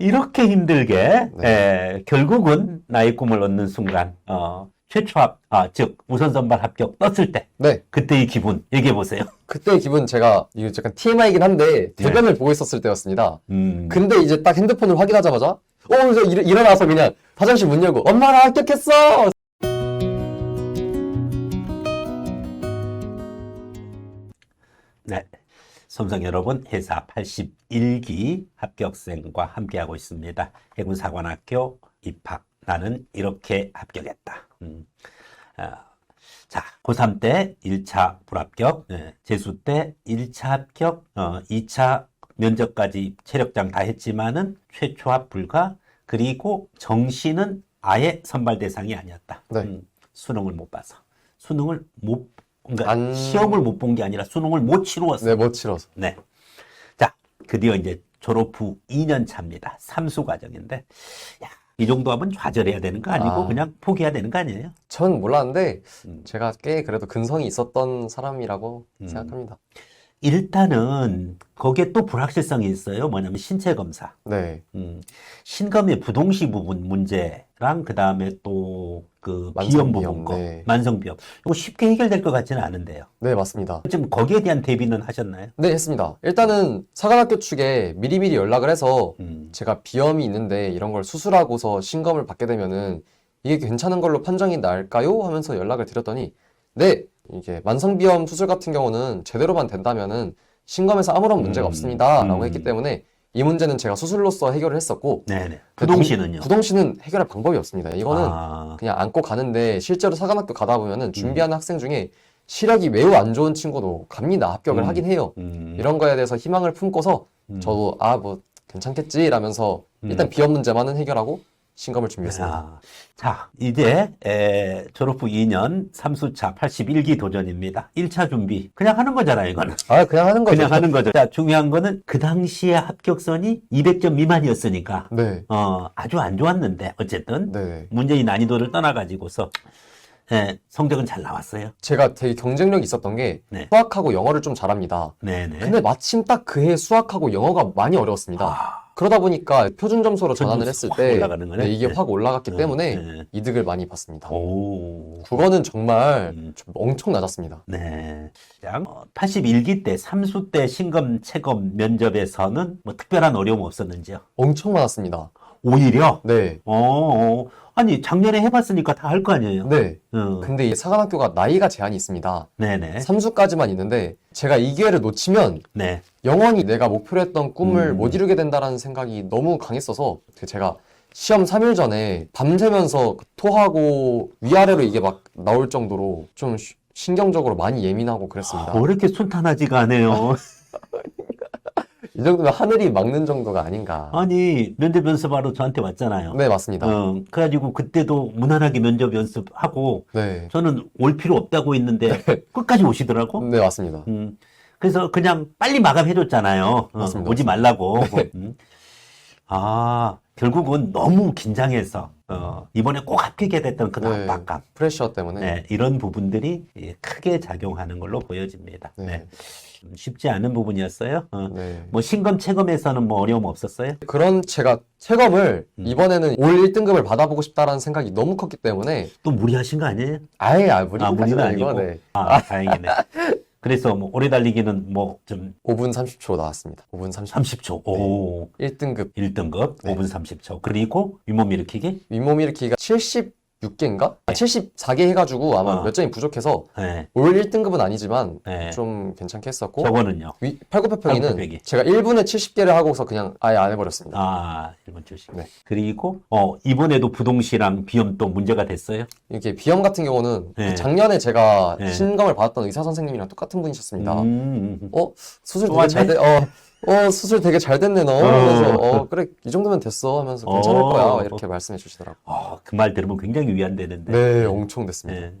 이렇게 힘들게 네. 결국은 나의 꿈을 얻는 순간 최초 즉 우선 선발 합격 떴을 때 네. 그때의 기분 얘기해 보세요. 그때 기분 제가, 이거 약간 TMI이긴 한데, 대변을 보고 있었을 때였습니다. 근데 이제 딱 핸드폰을 확인하자마자, 그래서 일어나서 그냥 화장실 문 열고, 엄마 나 합격했어! 네, som성 여러분, 해사 81기 합격생과 함께하고 있습니다. 해군사관학교 입학. 나는 이렇게 합격했다. 자, 고3 때 1차 불합격, 재수 때 1차 합격, 2차 면접까지 체력장 다 했지만은 최초 합 불가, 그리고 정시는 아예 선발 대상이 아니었다. 네. 수능을 못 봐서. 수능을 못, 그러니까 안- 시험을 못 본 게 아니라 수능을 못 치루었어. 네, 못 치러서. 네. 자, 드디어 이제 졸업 후 2년 차입니다. 삼수 과정인데, 야, 이 정도 하면 좌절해야 되는 거 아니고 그냥 포기해야 되는 거 아니에요? 전 몰랐는데, 음. 제가 꽤 그래도 근성이 있었던 사람이라고 생각합니다. 일단은 거기에 또 불확실성이 있어요. 뭐냐면 신체 검사. 네. 신검의 부동시 부분 문제랑 그 다음에 또 그 비염 만성비염, 부분 거, 네. 만성비염. 이거 쉽게 해결될 것 같지는 않은데요. 네, 맞습니다. 지금 거기에 대한 대비는 하셨나요? 네, 했습니다. 일단은 사관학교 측에 미리미리 연락을 해서 제가 비염이 있는데 이런 걸 수술하고서 신검을 받게 되면은 이게 괜찮은 걸로 판정이 날까요? 하면서 연락을 드렸더니 네, 이게 만성비염 수술 같은 경우는 제대로만 된다면은 신검에서 아무런 문제가 없습니다. 라고 했기 때문에 이 문제는 제가 수술로서 해결을 했었고 네네. 부동시는요? 부동시는 해결할 방법이 없습니다. 이거는 아, 그냥 안고 가는데 실제로 사관학교 가다 보면은 준비하는 학생 중에 시력이 매우 안 좋은 친구도 갑니다. 합격을 하긴 해요. 이런 거에 대해서 희망을 품고서 저도 뭐 괜찮겠지 라면서 일단 비염 문제만은 해결하고 신검을 준비했습니다. 아, 자, 이제 졸업 후 2년 3수차 81기 도전입니다. 1차 준비. 그냥 하는 거잖아요, 이거는. 그냥 하는 거죠. 그냥 하는 거죠. 자, 중요한 거는 그 당시에 합격선이 200점 미만이었으니까 네. 아주 안 좋았는데 어쨌든 네. 문제의 난이도를 떠나가지고서 성적은 잘 나왔어요. 제가 되게 경쟁력이 있었던 게 네. 수학하고 영어를 좀 잘합니다. 네네. 근데 마침 딱 그 해 수학하고 영어가 많이 어려웠습니다. 그러다 보니까 표준 점수로 전환을 했을 확 때 올라가는 거네. 이게 네. 확 올라갔기 때문에 네. 이득을 많이 봤습니다. 오. 국어는 정말 좀 엄청 낮았습니다. 네. 81기 때, 3수 때 신검, 채검 면접에서는 뭐 특별한 어려움 없었는지요? 엄청 많았습니다. 오히려? 네. 아니, 작년에 해봤으니까 다 할 거 아니에요? 네. 어. 근데 이 사관학교가 나이가 제한이 있습니다. 네네. 3수까지만 있는데 제가 이 기회를 놓치면 네. 영원히 내가 목표로 했던 꿈을 못 이루게 된다는 생각이 너무 강했어서 제가 시험 3일 전에 밤새면서 토하고 위아래로 이게 막 나올 정도로 좀 신경적으로 많이 예민하고 그랬습니다. 왜 이렇게 순탄하지가 않아요? 이 정도면 하늘이 막는 정도가 아닌가. 아니, 면접 연습하러 저한테 왔잖아요. 네, 맞습니다. 그래가지고 그때도 무난하게 면접 연습하고 네. 저는 올 필요 없다고 했는데 끝까지 오시더라고. 네, 맞습니다. 그래서 그냥 빨리 마감해줬잖아요. 맞습니다. 오지 말라고. 네. 결국은 너무 긴장해서 이번에 꼭 합격해야 됐던 그 네. 압박감. 프레셔 때문에. 네, 이런 부분들이 크게 작용하는 걸로 보여집니다. 네. 네. 좀 쉽지 않은 부분이었어요. 네. 뭐 신검, 채검에서는 뭐 어려움 없었어요? 그런 제가 체검을 이번에는 올 1등급을 받아보고 싶다라는 생각이 너무 컸기 때문에 또 무리하신 거 아니에요? 무리까지는 무리는 아니고 아니고. 네. 다행이네. 그래서 뭐 오래 달리기는 뭐 좀 5분 30초 나왔습니다. 5분 30초. 30초. 오. 1등급 1등급 네. 5분 30초. 그리고 윗몸 일으키기? 윗몸 일으키기가 76개인가? 74개 해가지고 아마 몇 점이 부족해서 네. 올 1등급은 아니지만 네. 좀 괜찮게 했었고 저거는요. 팔굽혀펴기는 팔굽혀펴기. 제가 1분에 70개를 하고서 그냥 아예 안 해버렸습니다. 1번 출신. 네. 그리고 이번에도 부동시랑 비염 또 문제가 됐어요? 이게 비염 같은 경우는 네. 작년에 제가 네. 신검을 받았던 의사 선생님이랑 똑같은 분이셨습니다. 수술 또 되게 잘 수술 되게 잘 됐네, 너. 그래서, 그래, 이 정도면 됐어. 하면서 괜찮을 거야. 이렇게 말씀해 주시더라고요. 그 말 들으면 굉장히 위안되는데. 네, 엄청 됐습니다. 네.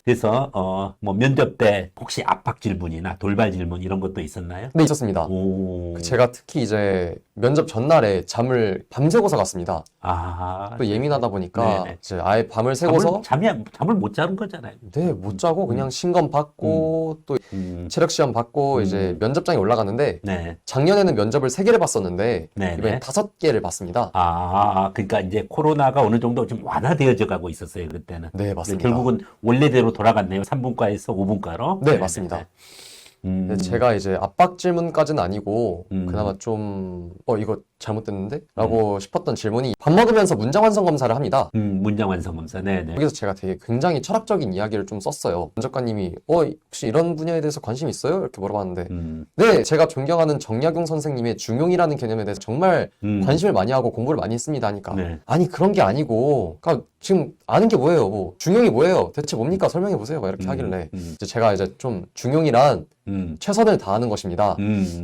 그래서 뭐 면접 때 혹시 압박 질문이나 돌발 질문 이런 것도 있었나요? 네, 있었습니다. 오. 제가 특히 이제 면접 전날에 잠을 밤새고서 갔습니다. 아, 또 예민하다 보니까 네네. 이제 아예 밤을 새고서 잠을 못 자는 거잖아요. 네, 못 자고 그냥 신검 받고 또 체력 시험 받고 이제 면접장에 올라갔는데 네. 작년에는 면접을 3개를 봤었는데 네네. 이번엔 5개를 봤습니다. 그러니까 이제 코로나가 어느 정도 좀 완화되어져 가고 있었어요, 그때는. 네, 맞습니다. 결국은 원래대로 돌아갔네요. 3분과에서 5분과로. 네, 맞습니다. 근데 제가 이제 압박 질문까지는 아니고 그나마 좀 이거 잘못됐는데? 라고 싶었던 질문이 밥 먹으면서 문장 완성 검사를 합니다. 문장 완성 검사. 네네. 여기서 제가 되게 굉장히 철학적인 이야기를 좀 썼어요. 면접관님이 혹시 이런 분야에 대해서 관심 있어요? 이렇게 물어봤는데 네, 제가 존경하는 정약용 선생님의 중용이라는 개념에 대해서 정말 관심을 많이 하고 공부를 많이 했습니다 하니까 네. 아니 그런 게 아니고 그러니까 지금 아는 게 뭐예요? 뭐 중용이 뭐예요? 대체 뭡니까? 설명해 보세요. 막 이렇게 하길래 이제 제가 이제 좀 중용이란 최선을 다하는 것입니다.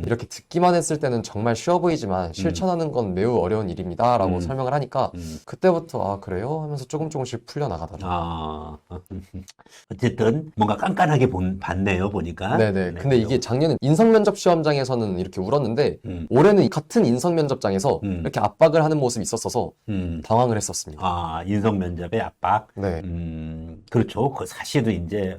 이렇게 듣기만 했을 때는 정말 쉬워 보이지만 실천하는 건 매우 어려운 일입니다. 라고 설명을 하니까 그때부터 그래요? 하면서 조금씩 풀려나가더라고요. 어쨌든 뭔가 깐깐하게 봤네요, 보니까. 네네. 근데 이게 작년에 인성면접 시험장에서는 이렇게 울었는데 올해는 같은 인성면접장에서 이렇게 압박을 하는 모습이 있었어서 당황을 했었습니다. 인성면접의 압박. 네. 그렇죠. 그 사실은 이제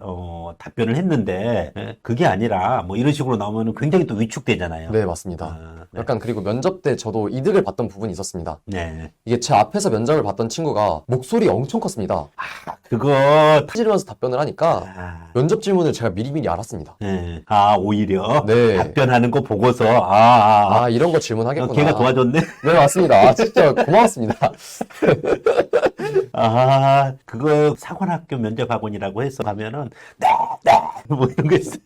답변을 했는데 그게 아니라 뭐 이런 식으로 나오면 굉장히 또 위축되잖아요. 네, 맞습니다. 네. 약간 그리고 면접 때 저도 이득을 봤던 부분이 있었습니다. 네. 이게 제 앞에서 면접을 봤던 친구가 목소리 엄청 컸습니다. 그거 찌르면서 답변을 하니까 면접 질문을 제가 미리미리 알았습니다. 네. 오히려 네. 답변하는 거 보고서 이런 거 질문하겠구나. 걔가 도와줬네. 네, 맞습니다. 진짜 고마웠습니다. 그거 사관학교 면접학원이라고 해서 가면은 뭐 이런 거 있어요.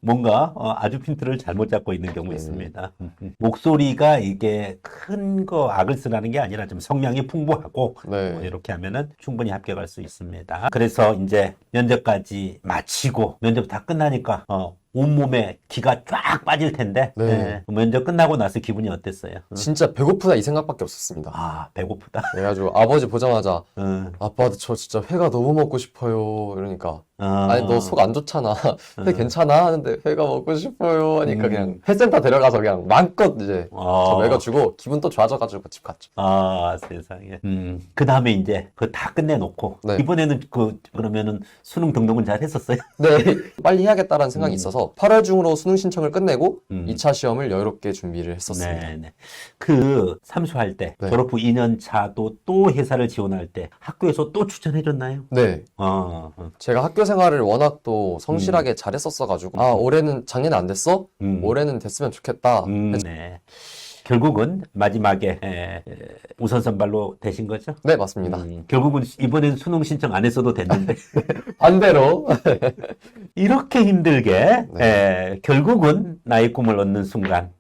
뭔가 아주 핀트를 잘못 잡고 있는 경우 있습니다. 목소리가 이게 큰 거 악을 쓰라는 게 아니라 좀 성량이 풍부하고 네. 뭐 이렇게 하면은 충분히 합격할 수 있습니다. 그래서 이제 면접까지 마치고 면접 다 끝나니까 온몸에 기가 쫙 빠질 텐데 네. 면접 끝나고 나서 기분이 어땠어요? 진짜 배고프다 이 생각밖에 없었습니다. 배고프다. 그래가지고 아버지 보자마자 아빠 저 진짜 회가 너무 먹고 싶어요 이러니까 아니 너 속 안 좋잖아 회 괜찮아 하는데 회가 먹고 싶어요 하니까 그냥 회센터 데려가서 그냥 마음껏 이제 저 먹여주고 기분 또 좋아져가지고 집 갔죠. 세상에. 그 다음에 이제 그거 다 끝내놓고 네. 이번에는 그러면은 수능 등록은 잘 했었어요? 네, 빨리 해야겠다라는 생각이 있어서 8월 중으로 수능 신청을 끝내고 2차 시험을 여유롭게 준비를 했었습니다. 네. 그 삼수할 때 네. 졸업 후 2년 차도 또 회사를 지원할 때 학교에서 또 추천해줬나요? 네, 제가 학교 생활을 워낙 또 성실하게 잘했었어가지고 올해는 작년에 안 됐어? 올해는 됐으면 좋겠다. 네. 결국은 마지막에 우선 선발로 되신 거죠? 네, 맞습니다. 결국은 이번엔 수능 신청 안 했어도 됐는데 반대로 이렇게 힘들게 결국은 나의 꿈을 얻는 순간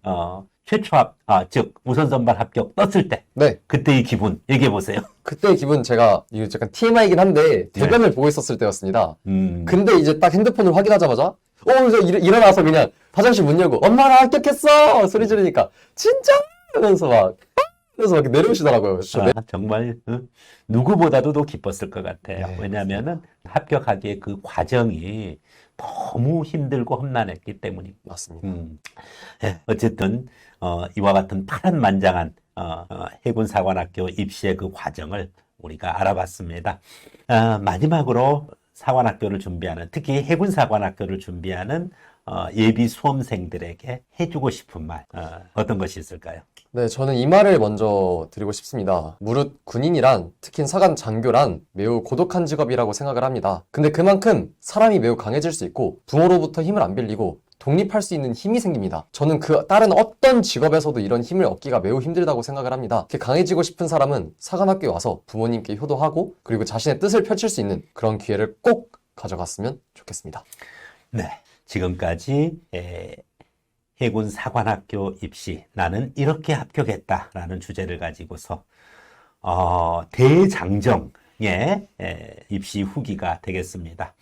최초합 즉 우선 선발 합격 떴을 때 네, 그때의 기분 얘기해 보세요. 그때 기분 제가 이거 약간 TMI이긴 한데 대변을 보고 있었을 때였습니다. 근데 이제 딱 핸드폰을 확인하자마자 그래서 일어나서 그냥 화장실 문 열고 엄마 나 합격했어 소리 지르니까 진짜 하면서 막 내려오시더라고요. 정말 누구보다도 더 기뻤을 것 같아요. 네, 왜냐하면은 합격하기의 그 과정이 너무 힘들고 험난했기 때문입니다. 맞습니다. 어쨌든 이와 같은 파란만장한 해군사관학교 입시의 그 과정을 우리가 알아봤습니다. 마지막으로 사관학교를 준비하는, 특히 해군사관학교를 준비하는 예비 수험생들에게 해주고 싶은 말 어떤 것이 있을까요? 네, 저는 이 말을 먼저 드리고 싶습니다. 무릇 군인이란, 특히 사관 장교란 매우 고독한 직업이라고 생각을 합니다. 근데 그만큼 사람이 매우 강해질 수 있고 부모로부터 힘을 안 빌리고 독립할 수 있는 힘이 생깁니다. 저는 그 다른 어떤 직업에서도 이런 힘을 얻기가 매우 힘들다고 생각을 합니다. 이렇게 강해지고 싶은 사람은 사관학교에 와서 부모님께 효도하고 그리고 자신의 뜻을 펼칠 수 있는 그런 기회를 꼭 가져갔으면 좋겠습니다. 네, 지금까지 해군 사관학교 입시 나는 이렇게 합격했다라는 주제를 가지고서 대장정의 입시 후기가 되겠습니다.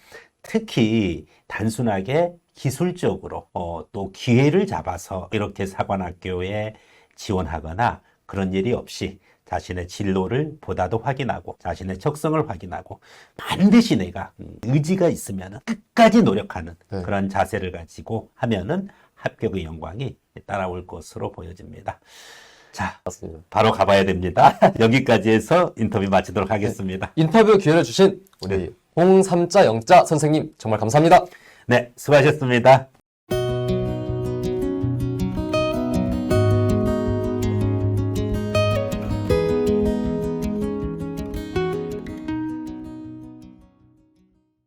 특히 단순하게 기술적으로 또 기회를 잡아서 이렇게 사관학교에 지원하거나 그런 일이 없이 자신의 진로를 보다도 확인하고 자신의 적성을 확인하고 반드시 내가 의지가 있으면 끝까지 노력하는 네. 그런 자세를 가지고 하면은 합격의 영광이 따라올 것으로 보여집니다. 자, 맞습니다. 바로 가봐야 됩니다. 여기까지 해서 인터뷰 마치도록 하겠습니다. 인터뷰 기회를 주신 우리 홍삼자 영자 선생님 정말 감사합니다. 네, 수고하셨습니다.